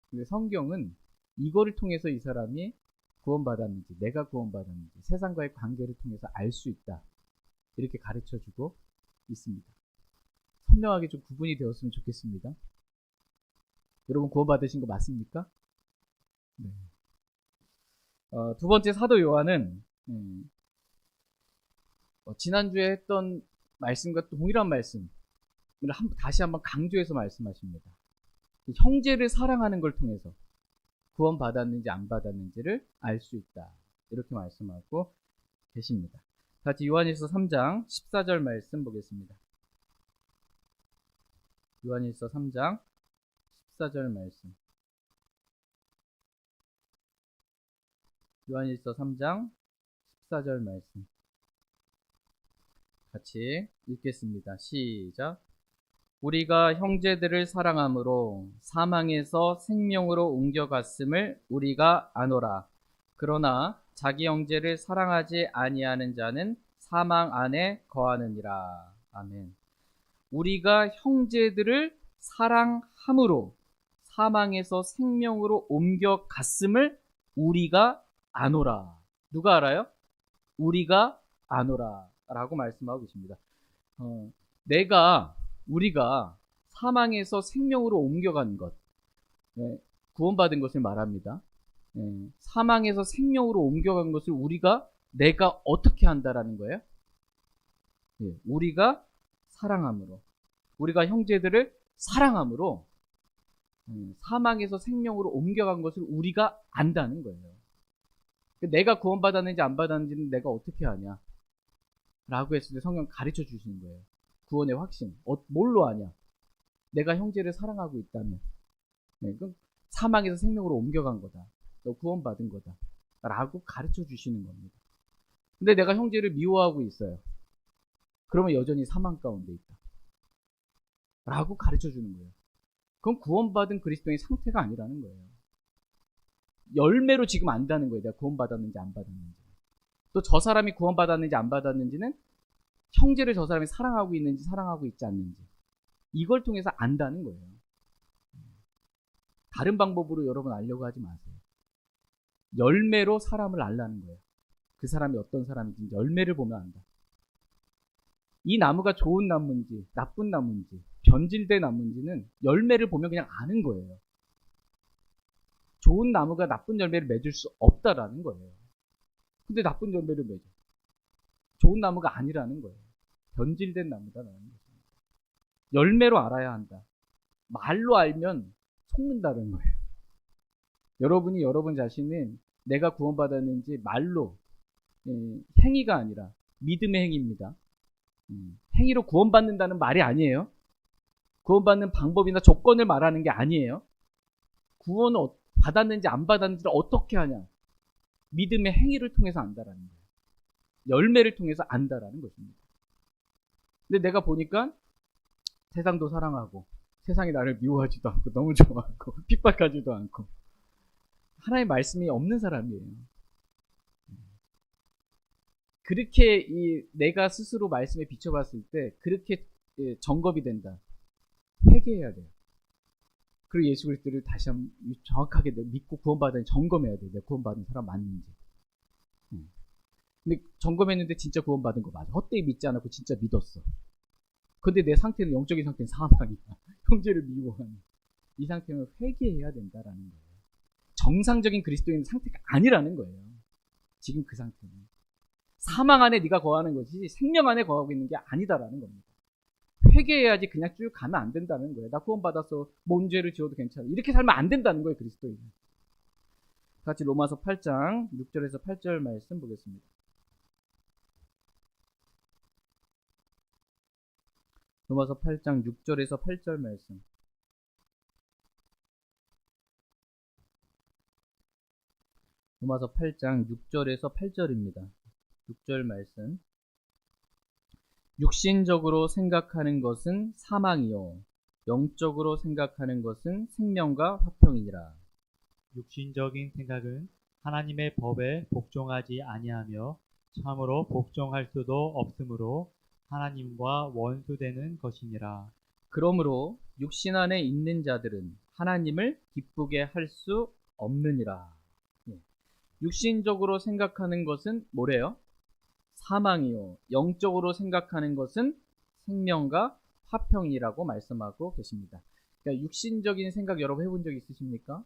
Speaker 1: 근데 성경은 이거를 통해서 이 사람이 구원받았는지 내가 구원받았는지 세상과의 관계를 통해서 알 수 있다. 이렇게 가르쳐주고 있습니다. 선명하게 좀 구분이 되었으면 좋겠습니다. 여러분 구원받으신 거 맞습니까? 네. 두 번째 사도 요한은 지난주에 했던 말씀과 동일한 말씀을 다시 한번 강조해서 말씀하십니다. 형제를 사랑하는 걸 통해서 구원받았는지 안 받았는지를 알 수 있다. 이렇게 말씀하고 계십니다. 같이 요한일서 3장 14절 말씀 보겠습니다. 요한일서 3장 14절 말씀. 요한일서 3장 14절 말씀. 같이 읽겠습니다. 시작. 우리가 형제들을 사랑함으로 사망에서 생명으로 옮겨갔음을 우리가 아노라. 그러나 자기 형제를 사랑하지 아니하는 자는 사망 안에 거하느니라. 아멘. 우리가 형제들을 사랑함으로 사망에서 생명으로 옮겨갔음을 우리가 아노라. 누가 알아요? 우리가 아노라. 라고 말씀하고 계십니다. 우리가 사망에서 생명으로 옮겨간 것, 구원받은 것을 말합니다. 사망에서 생명으로 옮겨간 것을 내가 어떻게 한다라는 거예요? 우리가 사랑함으로, 우리가 형제들을 사랑함으로 사망에서 생명으로 옮겨간 것을 우리가 안다는 거예요. 내가 구원받았는지 안 받았는지는 내가 어떻게 아냐? 라고 했을 때 성경 가르쳐 주시는 거예요. 구원의 확신. 뭘로 아냐? 내가 형제를 사랑하고 있다면. 그럼 사망에서 생명으로 옮겨간 거다. 너 구원받은 거다. 라고 가르쳐 주시는 겁니다. 근데 내가 형제를 미워하고 있어요. 그러면 여전히 사망 가운데 있다. 라고 가르쳐 주는 거예요. 그건 구원받은 그리스도인의 상태가 아니라는 거예요. 열매로 지금 안다는 거예요. 내가 구원받았는지 안 받았는지. 또 저 사람이 구원받았는지 안 받았는지는 형제를 저 사람이 사랑하고 있는지 사랑하고 있지 않는지 이걸 통해서 안다는 거예요. 다른 방법으로 여러분 알려고 하지 마세요. 열매로 사람을 알라는 거예요. 그 사람이 어떤 사람인지 열매를 보면 안다. 이 나무가 좋은 나무인지 나쁜 나무인지 변질된 나무인지는 열매를 보면 그냥 아는 거예요. 좋은 나무가 나쁜 열매를 맺을 수 없다라는 거예요. 근데 나쁜 열매를 맺어. 좋은 나무가 아니라는 거예요. 변질된 나무다라는 것입니다. 열매로 알아야 한다. 말로 알면 속는다는 거예요. 여러분이 여러분 자신은 내가 구원받았는지 말로, 행위가 아니라 믿음의 행위입니다. 행위로 구원받는다는 말이 아니에요. 구원받는 방법이나 조건을 말하는 게 아니에요. 구원을 받았는지 안 받았는지를 어떻게 하냐? 믿음의 행위를 통해서 안다라는 거예요. 열매를 통해서 안다라는 것입니다. 근데 내가 보니까 세상도 사랑하고 세상이 나를 미워하지도 않고 너무 좋아하고 핍박하지도 않고 하나님의 말씀이 없는 사람이에요. 그렇게 내가 스스로 말씀에 비춰봤을 때 그렇게 점검이 된다. 회개해야 돼요. 그리고 예수 그리스도를 다시 한번 정확하게 믿고 구원받은 점검해야 돼요. 내가 구원받은 사람 맞는지. 근데 점검했는데 진짜 구원받은 거 맞아. 헛되이 믿지 않았고 진짜 믿었어. 근데 내 상태는 영적인 상태는 사망이야. 형제를 미워하는. 이 상태는 회개해야 된다라는 거예요. 정상적인 그리스도인 상태가 아니라는 거예요. 지금 그 상태는. 사망 안에 네가 거하는 것이 생명 안에 거하고 있는 게 아니다라는 겁니다. 회개해야지 그냥 쭉 가면 안 된다는 거예요. 나 구원받아서 뭔 죄를 지어도 괜찮아. 이렇게 살면 안 된다는 거예요. 그리스도인은. 같이 로마서 8장 6절에서 8절 말씀 보겠습니다. 로마서 8장 6절에서 8절 말씀. 로마서 8장 6절에서 8절입니다. 6절 말씀. 육신적으로 생각하는 것은 사망이요 영적으로 생각하는 것은 생명과 화평이니라.
Speaker 2: 육신적인 생각은 하나님의 법에 복종하지 아니하며 참으로 복종할 수도 없으므로 하나님과 원수되는 것이니라.
Speaker 1: 그러므로 육신 안에 있는 자들은 하나님을 기쁘게 할 수 없느니라. 육신적으로 생각하는 것은 뭐래요? 사망이요. 영적으로 생각하는 것은 생명과 화평이라고 말씀하고 계십니다. 그러니까 육신적인 생각 여러분 해본 적 있으십니까?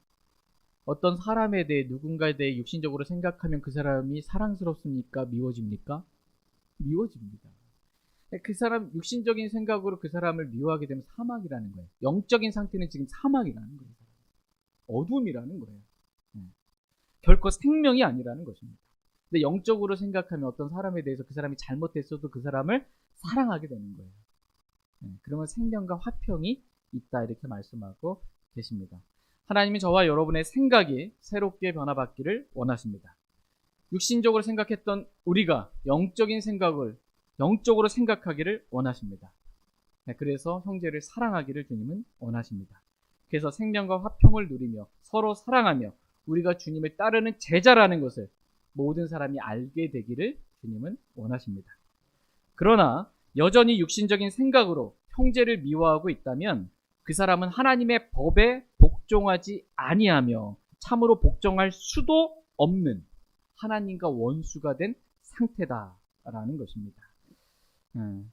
Speaker 1: 어떤 사람에 대해 누군가에 대해 육신적으로 생각하면 그 사람이 사랑스럽습니까? 미워집니까? 미워집니다. 그 사람 육신적인 생각으로 그 사람을 미워하게 되면 사망이라는 거예요. 영적인 상태는 지금 사망이라는 거예요. 어둠이라는 거예요. 결코 생명이 아니라는 것입니다. 근데 영적으로 생각하면 어떤 사람에 대해서 그 사람이 잘못했어도 그 사람을 사랑하게 되는 거예요. 그러면 생명과 화평이 있다 이렇게 말씀하고 계십니다. 하나님이 저와 여러분의 생각이 새롭게 변화받기를 원하십니다. 육신적으로 생각했던 우리가 영적인 생각을 영적으로 생각하기를 원하십니다. 그래서 형제를 사랑하기를 주님은 원하십니다. 그래서 생명과 화평을 누리며 서로 사랑하며 우리가 주님을 따르는 제자라는 것을 모든 사람이 알게 되기를 주님은 원하십니다. 그러나 여전히 육신적인 생각으로 형제를 미워하고 있다면 그 사람은 하나님의 법에 복종하지 아니하며 참으로 복종할 수도 없는 하나님과 원수가 된 상태다라는 것입니다.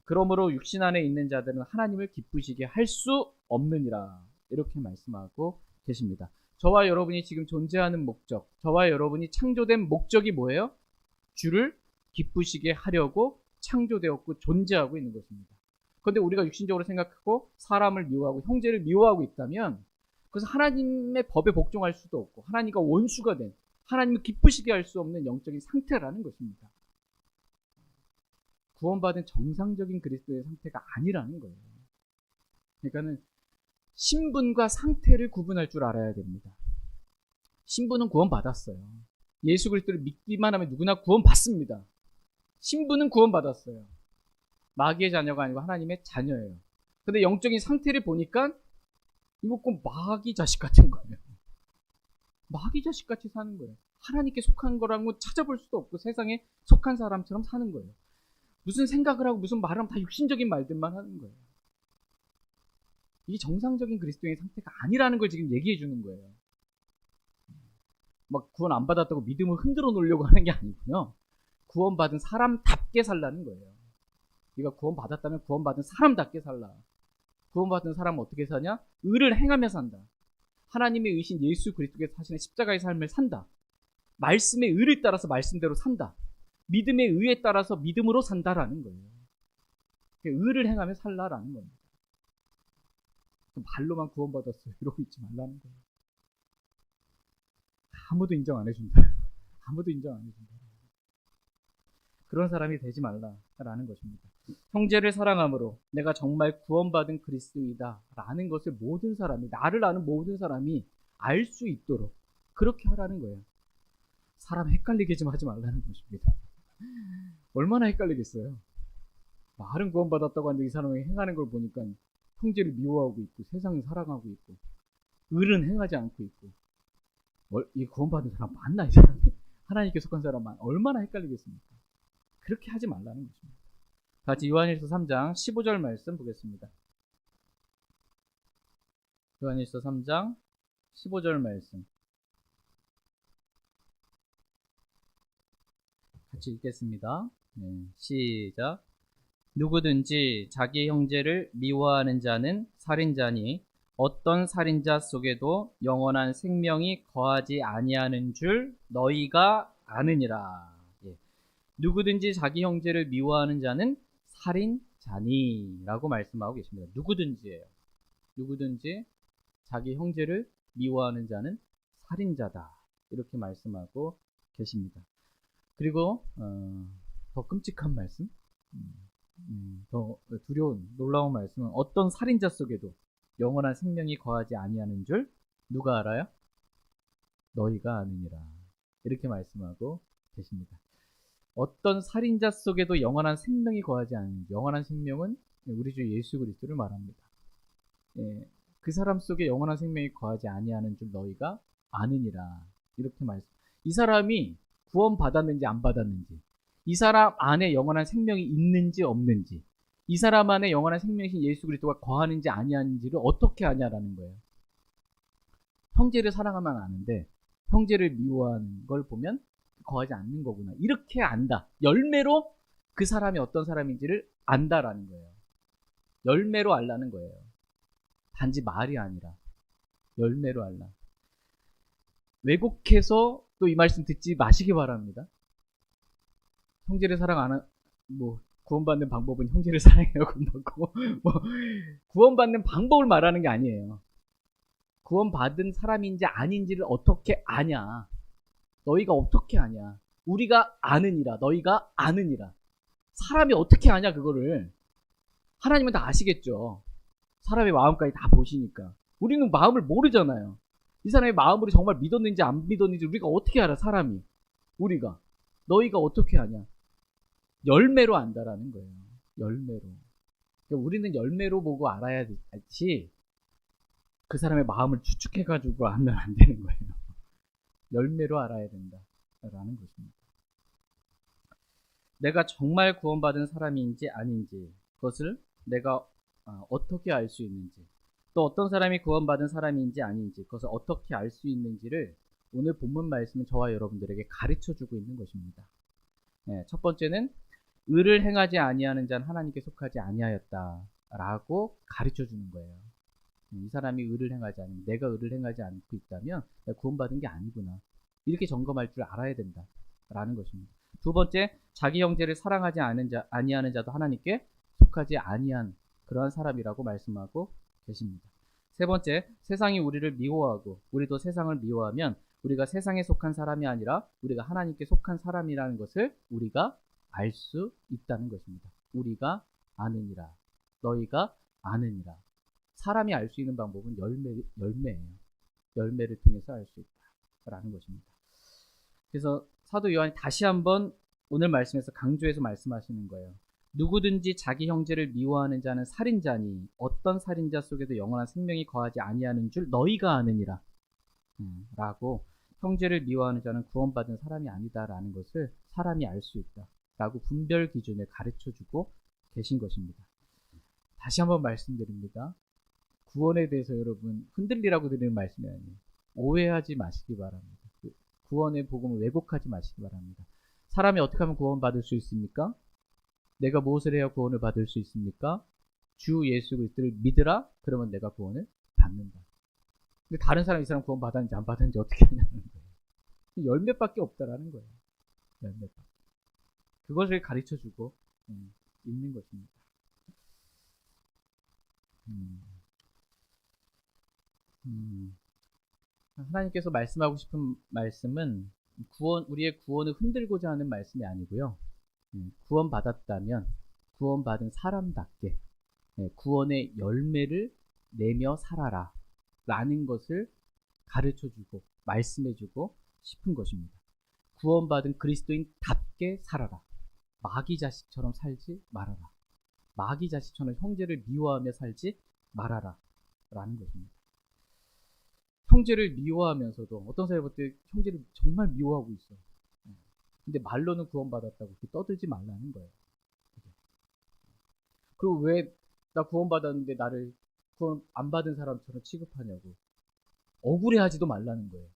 Speaker 1: 그러므로 육신 안에 있는 자들은 하나님을 기쁘시게 할 수 없느니라. 이렇게 말씀하고 계십니다. 저와 여러분이 지금 존재하는 목적, 저와 여러분이 창조된 목적이 뭐예요? 주를 기쁘시게 하려고 창조되었고 존재하고 있는 것입니다. 그런데 우리가 육신적으로 생각하고 사람을 미워하고 형제를 미워하고 있다면 그래서 하나님의 법에 복종할 수도 없고 하나님과 원수가 된 하나님을 기쁘시게 할 수 없는 영적인 상태라는 것입니다. 구원받은 정상적인 그리스도의 상태가 아니라는 거예요. 그러니까는 신분과 상태를 구분할 줄 알아야 됩니다. 신분은 구원받았어요. 예수 그리스도를 믿기만 하면 누구나 구원받습니다. 신분은 구원받았어요. 마귀의 자녀가 아니고 하나님의 자녀예요. 근데 영적인 상태를 보니까 이거 꼭 마귀 자식 같은 거예요. 마귀 자식 같이 사는 거예요. 하나님께 속한 거라고 찾아볼 수도 없고 세상에 속한 사람처럼 사는 거예요. 무슨 생각을 하고 무슨 말을 하면 다 육신적인 말들만 하는 거예요. 이게 정상적인 그리스도의 상태가 아니라는 걸 지금 얘기해 주는 거예요. 막 구원 안 받았다고 믿음을 흔들어 놓으려고 하는 게 아니고요. 구원받은 사람답게 살라는 거예요. 네가 구원받았다면 구원받은 사람답게 살라. 구원받은 사람은 어떻게 사냐? 의를 행하며 산다. 하나님의 의신 예수 그리스도께서 사시는 십자가의 삶을 산다. 말씀의 의를 따라서 말씀대로 산다. 믿음의 의에 따라서 믿음으로 산다라는 거예요. 의를 행하며 살라라는 겁니다. 말로만 구원받았어요. 이러고 있지 말라는 거예요. 아무도 인정 안 해준다. 아무도 인정 안 해준다. 그런 사람이 되지 말라라는 것입니다. 형제를 사랑함으로 내가 정말 구원받은 그리스도이다 라는 것을 모든 사람이, 나를 아는 모든 사람이 알 수 있도록 그렇게 하라는 거예요. 사람 헷갈리게 좀 하지 말라는 것입니다. 얼마나 헷갈리겠어요. 말은 구원받았다고 하는데 이 사람이 행하는 걸 보니까 형제를 미워하고 있고 세상을 사랑하고 있고 의는 행하지 않고 있고 이 구원받은 사람 맞나 이 사람이? 하나님께 속한 사람만 얼마나 헷갈리겠습니까? 그렇게 하지 말라는 것입니다. 같이 요한일서 3장 15절 말씀 보겠습니다. 요한일서 3장 15절 말씀 같이 읽겠습니다. 네, 시작. 누구든지 자기 형제를 미워하는 자는 살인자니 어떤 살인자 속에도 영원한 생명이 거하지 아니하는 줄 너희가 아느니라. 예. 누구든지 자기 형제를 미워하는 자는 살인자니 라고 말씀하고 계십니다. 누구든지예요. 누구든지 자기 형제를 미워하는 자는 살인자다. 이렇게 말씀하고 계십니다. 그리고 더 끔찍한 말씀, 더 두려운 놀라운 말씀은 어떤 살인자 속에도 영원한 생명이 거하지 아니하는 줄 누가 알아요? 너희가 아느니라. 이렇게 말씀하고 계십니다. 어떤 살인자 속에도 영원한 생명이 거하지 않는, 영원한 생명은 우리 주 예수 그리스도를 말합니다. 예, 그 사람 속에 영원한 생명이 거하지 아니하는 줄 너희가 아느니라. 이렇게 말씀. 이 사람이 구원 받았는지 안 받았는지, 이 사람 안에 영원한 생명이 있는지 없는지, 이 사람 안에 영원한 생명이신 예수 그리스도가 거하는지 아니하는지를 어떻게 아냐라는 거예요. 형제를 사랑하면 아는데 형제를 미워하는 걸 보면 거하지 않는 거구나. 이렇게 안다. 열매로 그 사람이 어떤 사람인지를 안다라는 거예요. 열매로 알라는 거예요. 단지 말이 아니라 열매로 알라. 왜곡해서 또 이 말씀 듣지 마시기 바랍니다. 형제를 사랑 안 구원받는 방법은 형제를 사랑해야 구원받고 구원받는 방법을 말하는 게 아니에요. 구원받은 사람인지 아닌지를 어떻게 아냐. 너희가 어떻게 아냐. 우리가 아느니라. 너희가 아느니라. 사람이 어떻게 아냐 그거를. 하나님은 다 아시겠죠. 사람의 마음까지 다 보시니까. 우리는 마음을 모르잖아요. 이 사람의 마음으로 정말 믿었는지 안 믿었는지 우리가 어떻게 알아. 사람이. 우리가. 너희가 어떻게 아냐. 열매로 안다라는 거예요. 열매로. 그러니까 우리는 열매로 보고 알아야 되지 그 사람의 마음을 추측해가지고 알면 안 되는 거예요. 열매로 알아야 된다라는 것입니다. 내가 정말 구원받은 사람인지 아닌지 그것을 내가 어떻게 알 수 있는지, 또 어떤 사람이 구원받은 사람인지 아닌지 그것을 어떻게 알 수 있는지를 오늘 본문 말씀은 저와 여러분들에게 가르쳐주고 있는 것입니다. 네, 첫 번째는 의를 행하지 아니하는 자는 하나님께 속하지 아니하였다라고 가르쳐 주는 거예요. 이 사람이 의를 행하지 않으면, 내가 의를 행하지 않고 있다면 내가 구원받은 게 아니구나, 이렇게 점검할 줄 알아야 된다라는 것입니다. 두 번째, 자기 형제를 사랑하지 아니하는 자도 하나님께 속하지 아니한 그러한 사람이라고 말씀하고 계십니다. 세 번째, 세상이 우리를 미워하고 우리도 세상을 미워하면 우리가 세상에 속한 사람이 아니라 우리가 하나님께 속한 사람이라는 것을 우리가 알 수 있다는 것입니다. 우리가 아느니라, 너희가 아느니라. 사람이 알 수 있는 방법은 열매예요. 열매를 통해서 알 수 있다라는 것입니다. 그래서 사도 요한이 다시 한번 오늘 말씀에서 강조해서 말씀하시는 거예요. 누구든지 자기 형제를 미워하는 자는 살인자니 어떤 살인자 속에도 영원한 생명이 거하지 아니하는 줄 너희가 아느니라 라고, 형제를 미워하는 자는 구원받은 사람이 아니다라는 것을 사람이 알 수 있다라고 분별 기준을 가르쳐주고 계신 것입니다. 다시 한번 말씀드립니다. 구원에 대해서 여러분 흔들리라고 드리는 말씀이 아니에요. 오해하지 마시기 바랍니다. 구원의 복음을 왜곡하지 마시기 바랍니다. 사람이 어떻게 하면 구원받을 수 있습니까? 내가 무엇을 해야 구원을 받을 수 있습니까? 주 예수 그리스도를 믿으라, 그러면 내가 구원을 받는다. 근데 다른 사람, 이 사람 구원 받았는지 안 받았는지 어떻게 하냐는 거예요. 열매밖에 없다라는 거예요. 열매밖에. 그것을 가르쳐주고 있는 것입니다. 하나님께서 말씀하고 싶은 말씀은 우리의 구원을 흔들고자 하는 말씀이 아니고요. 구원받았다면 구원받은 사람답게 구원의 열매를 내며 살아라 라는 것을 가르쳐주고 말씀해주고 싶은 것입니다. 구원받은 그리스도인답게 살아라. 마귀 자식처럼 살지 말아라. 마귀 자식처럼 형제를 미워하며 살지 말아라 라는 것입니다. 형제를 미워하면서도 어떤 사람이 볼 때 형제를 정말 미워하고 있어. 근데 말로는 구원받았다고 이렇게 떠들지 말라는 거예요. 그리고 왜 나 구원받았는데 나를 구원 안 받은 사람처럼 취급하냐고. 억울해하지도 말라는 거예요.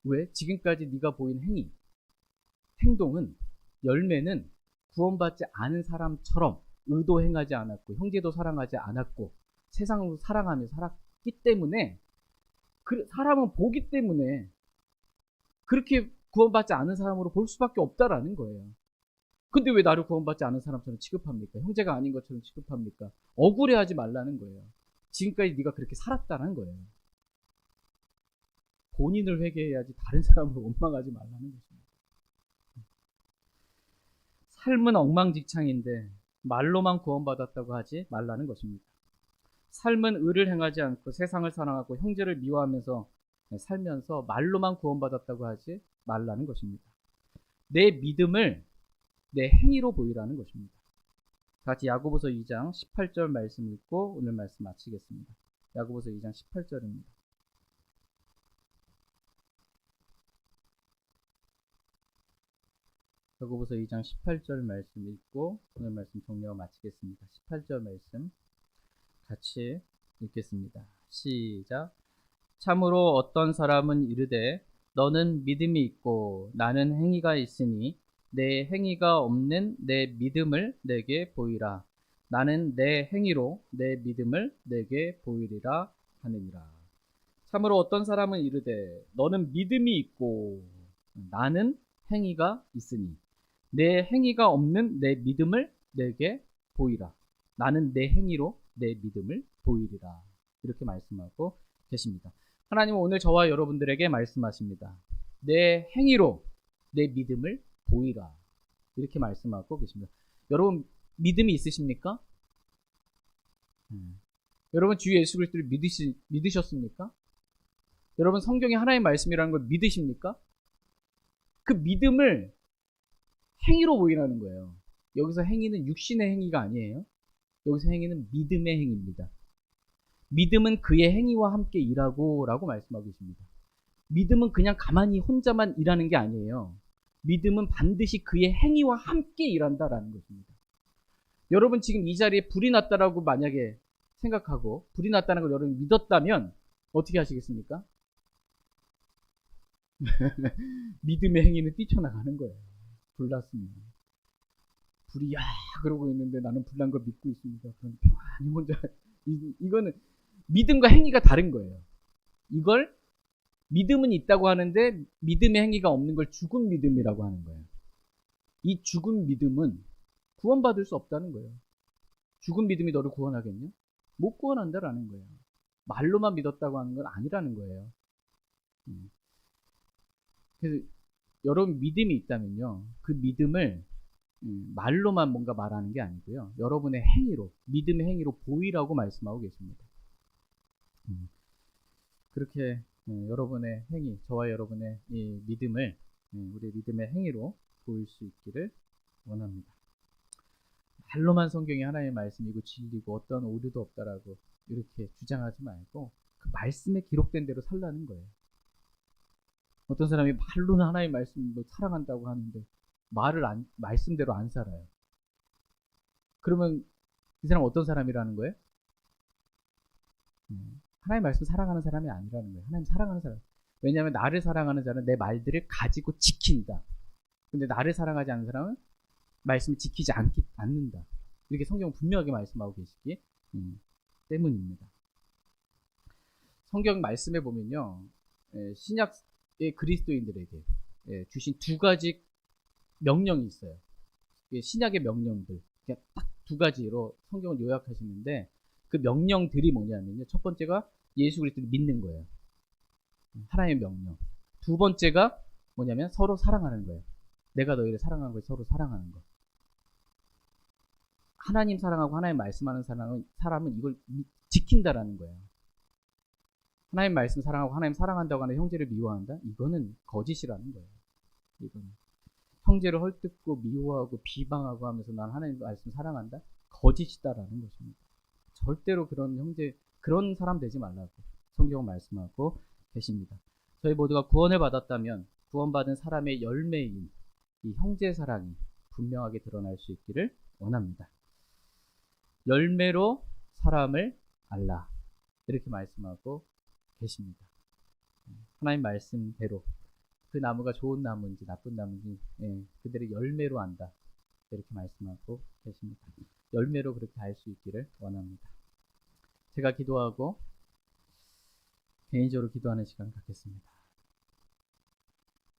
Speaker 1: 왜? 지금까지 네가 보인 행동은, 열매는 구원받지 않은 사람처럼 의도 행하지 않았고 형제도 사랑하지 않았고 세상을 사랑하며 살았기 때문에, 사람은 보기 때문에 그렇게 구원받지 않은 사람으로 볼 수밖에 없다라는 거예요. 근데 왜 나를 구원받지 않은 사람처럼 취급합니까? 형제가 아닌 것처럼 취급합니까? 억울해하지 말라는 거예요. 지금까지 네가 그렇게 살았다는 거예요. 본인을 회개해야지 다른 사람을 원망하지 말라는 것입니다. 삶은 엉망진창인데 말로만 구원받았다고 하지 말라는 것입니다. 삶은 의를 행하지 않고 세상을 사랑하고 형제를 미워하면서 살면서 말로만 구원받았다고 하지 말라는 것입니다. 내 믿음을 내 행위로 보이라는 것입니다. 같이 야고보서 2장 18절 말씀 읽고 오늘 말씀 마치겠습니다. 야고보서 2장 18절입니다. 야고보서 2장 18절 말씀 읽고 오늘 말씀 종료하고 마치겠습니다. 18절 말씀 같이 읽겠습니다. 시작. 참으로 어떤 사람은 이르되 너는 믿음이 있고 나는 행위가 있으니 내 행위가 없는 내 믿음을 내게 보이라. 나는 내 행위로 내 믿음을 내게 보이리라 하느니라. 참으로 어떤 사람은 이르되 너는 믿음이 있고 나는 행위가 있으니 내 행위가 없는 내 믿음을 내게 보이라. 나는 내 행위로 내 믿음을 보이리라. 이렇게 말씀하고 계십니다. 하나님은 오늘 저와 여러분들에게 말씀하십니다. 내 행위로 내 믿음을 보이라. 이렇게 말씀하고 계십니다. 여러분 믿음이 있으십니까? 여러분 주 예수 그리스도를 믿으셨습니까? 여러분 성경이 하나님의 말씀이라는 걸 믿으십니까? 그 믿음을 행위로 보이라는 거예요. 여기서 행위는 육신의 행위가 아니에요. 여기서 행위는 믿음의 행위입니다. 믿음은 그의 행위와 함께 일하고 라고 말씀하고 계십니다. 믿음은 그냥 가만히 혼자만 일하는 게 아니에요. 믿음은 반드시 그의 행위와 함께 일한다라는 것입니다. 여러분 지금 이 자리에 불이 났다라고 만약에 생각하고 불이 났다는 걸 여러분이 믿었다면 어떻게 하시겠습니까? 믿음의 행위는 뛰쳐나가는 거예요. 불났으면. 불이 야 그러고 있는데 나는 불난 걸 믿고 있습니다. 그럼 평안히 혼자 이거는 믿음과 행위가 다른 거예요. 이걸 믿음은 있다고 하는데 믿음의 행위가 없는 걸 죽은 믿음이라고 하는 거예요. 이 죽은 믿음은 구원받을 수 없다는 거예요. 죽은 믿음이 너를 구원하겠냐? 못 구원한다라는 거예요. 말로만 믿었다고 하는 건 아니라는 거예요. 그래서 여러분 믿음이 있다면요. 그 믿음을 말로만 뭔가 말하는 게 아니고요. 여러분의 행위로, 믿음의 행위로 보이라고 말씀하고 계십니다. 그렇게 여러분의 행위, 저와 여러분의 이 믿음을 우리 믿음의 행위로 보일 수 있기를 원합니다. 말로만 성경이 하나님의 말씀이고 진리고 어떤 오류도 없다라고 이렇게 주장하지 말고 그 말씀에 기록된 대로 살라는 거예요. 어떤 사람이 말로는 하나님의 말씀을 사랑한다고 하는데 말씀대로 안 살아요. 그러면 그 사람 어떤 사람이라는 거예요? 하나님의 말씀 사랑하는 사람이 아니라는 거예요. 하나님 사랑하는 사람. 왜냐하면 나를 사랑하는 자는 내 말들을 가지고 지킨다. 근데 나를 사랑하지 않는 사람은 말씀을 지키지 않는다. 이렇게 성경은 분명하게 말씀하고 계시기 때문입니다. 성경 말씀에 보면요. 신약의 그리스도인들에게 주신 두 가지 명령이 있어요. 신약의 명령들. 딱 두 가지로 성경을 요약하시는데 그 명령들이 뭐냐면요. 첫 번째가 예수 그리스도를 믿는 거예요. 하나님의 명령. 두 번째가 뭐냐면 서로 사랑하는 거예요. 내가 너희를 사랑한 걸 서로 사랑하는 거. 하나님 사랑하고 하나님 말씀하는 사람은 이걸 지킨다라는 거예요. 하나님 말씀 사랑하고 하나님 사랑한다고 하는 형제를 미워한다? 이거는 거짓이라는 거예요. 이거는 형제를 헐뜯고 미워하고 비방하고 하면서 난 하나님 말씀 사랑한다? 거짓이다라는 것입니다. 절대로 그런 사람 되지 말라고 성경은 말씀하고 계십니다. 저희 모두가 구원을 받았다면 구원받은 사람의 열매인 이 형제 사랑이 분명하게 드러날 수 있기를 원합니다. 열매로 사람을 알라 이렇게 말씀하고 계십니다. 하나님 말씀대로 그 나무가 좋은 나무인지 나쁜 나무인지 그들의 열매로 안다 이렇게 말씀하고 계십니다. 열매로 그렇게 알 수 있기를 원합니다. 제가 기도하고 개인적으로 기도하는 시간 갖겠습니다.